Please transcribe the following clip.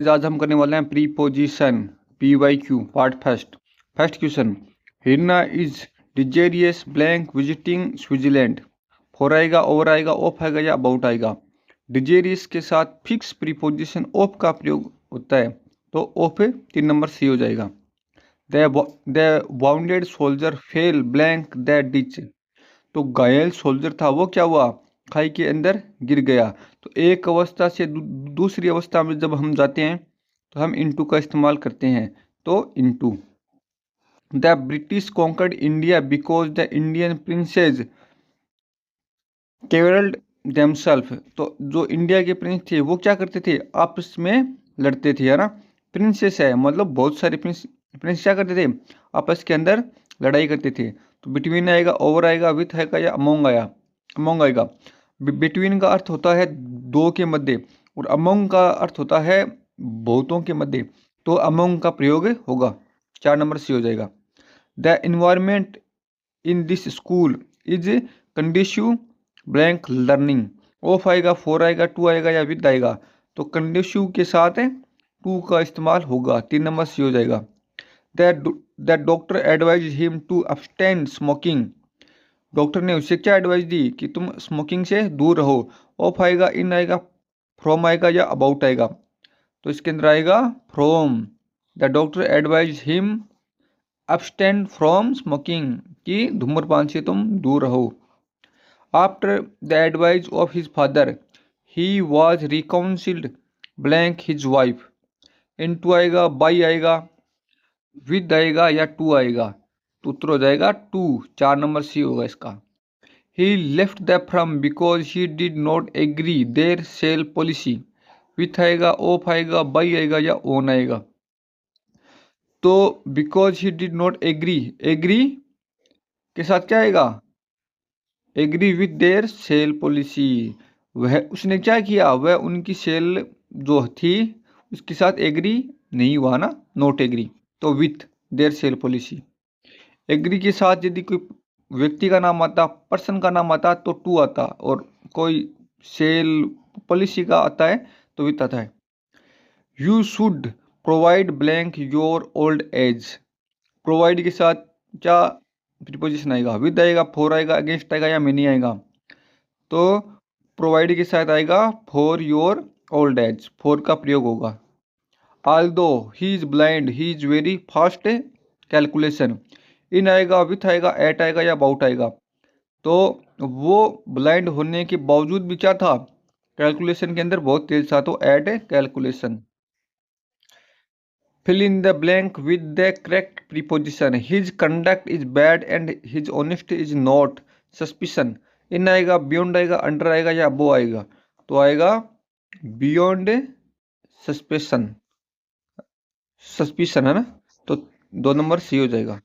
आज हम करने वाले हैं preposition PYQ part first. First question, Hirna is desirous blank visiting Switzerland. For आएगा, ओवर आएगा, ऑफ आएगा या अबाउट आएगा। डिजेरियस के साथ फिक्स प्रीपोजिशन ऑफ का प्रयोग होता है, तो ऑफ 3 नंबर सी हो जाएगा। The bounded soldier fail blank the ditch. तो घायल सोल्जर था, वो क्या हुआ, खाई के अंदर गिर गया। तो एक अवस्था से दूसरी अवस्था में जब हम जाते हैं तो हम इनटू का इस्तेमाल करते हैं, तो into. The British conquered India because the Indian princes quarrelled themself. तो जो इंडिया के प्रिंस थे वो क्या करते थे, आपस में लड़ते थे, है ना। प्रिंसेस है मतलब बहुत सारे प्रिंस, प्रिंस क्या करते थे, आपस के अंदर लड़ाई करते थे। तो बिटवीन आएगा, ओवर आएगा, विथ आएगा या अमोंग आया, अमोंग आएगा। बिटवीन का अर्थ होता है दो के मध्य, और अमोंग का अर्थ होता है बहुतों के मध्य, तो अमोंग का प्रयोग होगा। 4 नंबर सी हो जाएगा। The environment in this school is conducive blank learning. Of आएगा, फोर आएगा, टू आएगा या विद आएगा। तो कंडीशिव के साथ टू का इस्तेमाल होगा। 3 नंबर सी हो जाएगा। The doctor advise him to abstain smoking. Doctor ने उसे क्या एडवाइस दी कि तुम स्मोकिंग से दूर रहो। ऑफ आएगा, इन आएगा, फ्रॉम आएगा या अबाउट आएगा। तो इसके अंदर आएगा from. The doctor advise him abstain from smoking, कि धूम्रपान से तुम दूर रहो। After the advice of his father he was reconciled blank his wife. Into आएगा, बाई आएगा, विद आएगा या टू आएगा। तो उत्तर हो जाएगा टू। 4 नंबर सी होगा इसका। He left the firm because he did not agree their sale policy. With आएगा, ऑफ आएगा, बाई आएगा या ऑन आएगा। तो because he did not agree, agree के साथ क्या आएगा, agree with their sale policy. वह उसने क्या किया, वह उनकी सेल जो थी उसके साथ एग्री नहीं हुआ ना, नॉट एग्री। तो with their sale policy. Agree के साथ यदि कोई व्यक्ति का नाम आता, पर्सन का नाम आता तो टू आता, और कोई सेल पॉलिसी का आता है तो विथ आता है। You should provide blank your old as. Provide के साथ क्या प्रीपोजिशन आएगा, विद आएगा, फॉर आएगा, अगेंस्ट आएगा या मेनी आएगा। तो प्रोवाइड के साथ आएगा for your old age, for का प्रयोग होगा। Although he is blind he is very fast calculation. In आएगा, विथ आएगा, एट आएगा या अबाउट आएगा। तो वो ब्लाइंड होने के बावजूद भी क्या था, कैलकुलेशन के अंदर बहुत तेज था, तो at calculation. Fill in the blank with the correct preposition. His conduct is bad and his honesty is not. Suspicion. इन आएगा, बियॉन्ड आएगा, अंडर आएगा या अबो आएगा। तो आएगा बियॉन्ड सस्पेशन, सस्पिशन है ना। तो 2 नंबर सी हो जाएगा।